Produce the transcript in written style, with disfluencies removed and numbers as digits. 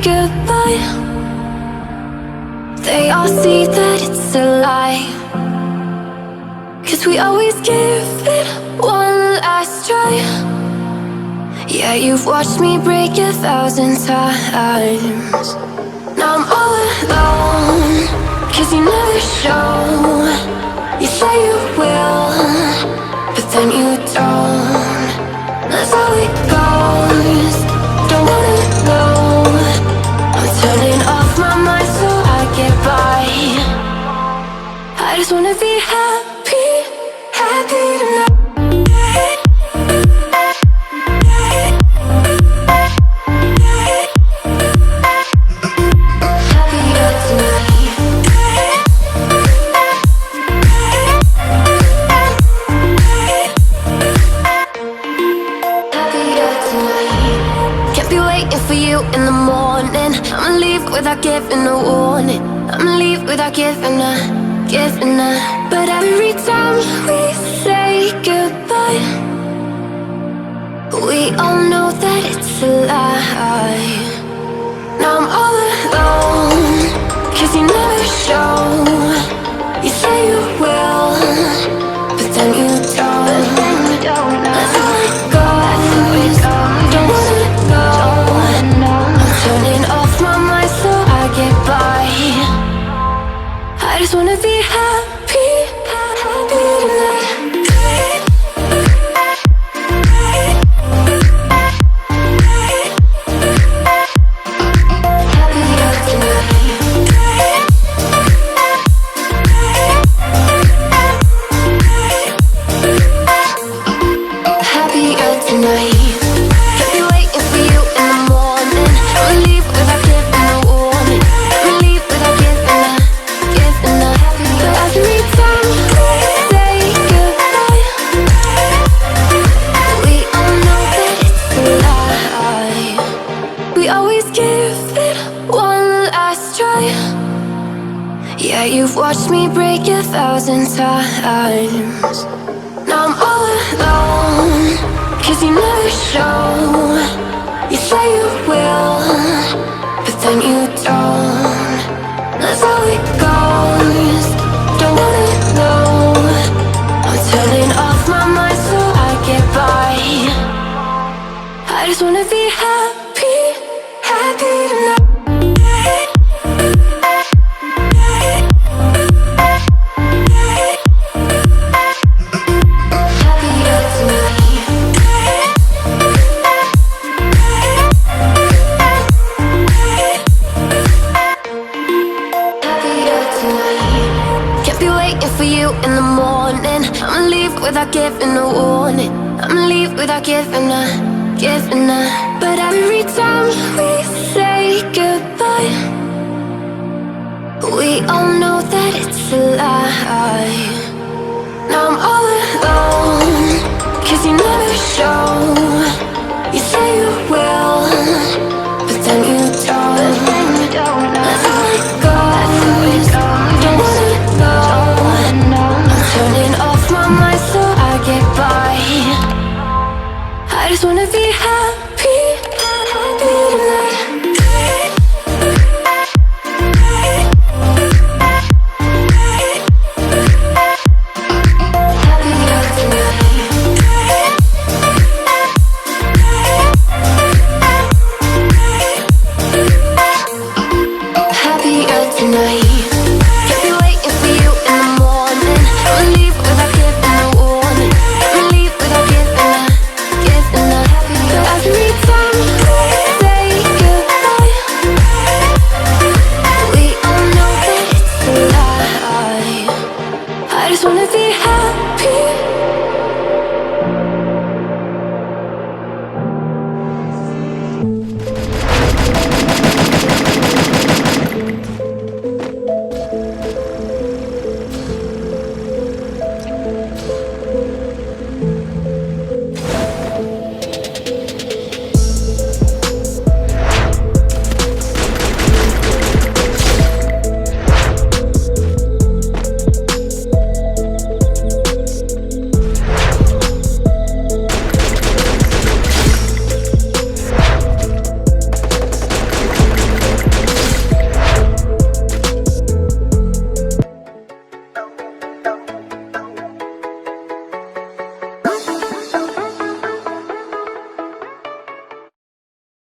goodbye. They all see that it's a lie, 'cause we always give it one last try. Yeah, you've watched me break 1,000 times. Now I'm all alone, 'cause you never show. You say you will, but then you don't. That's how it goes. Don't wanna know. I'm turning off my mind so I get by. I just wanna be happy, happy tonight. For you in the morning, I'ma leave without giving a warning. I'ma leave without giving a. But every time we say goodbye, we all know that it's a lie. Now I'm all alone, 'cause you never show. You say you will, but then you don't. That's how it goes. Don't wanna know. Turning off my mind so I get by. I just wanna be happy, happy tonight. Happier tonight. Yeah, you've watched me break 1,000 times. Now I'm all alone, 'cause you never show. You say you will, but then you don't. That's how it goes. Don't wanna know. I'm turning off my mind so I get by. I just wanna be happy, happy tonight. For you in the morning, I'ma leave without giving a warning. I'ma leave without giving a. But every time we say goodbye, we all know that it's a lie. Now I'm all alone, 'cause you never show.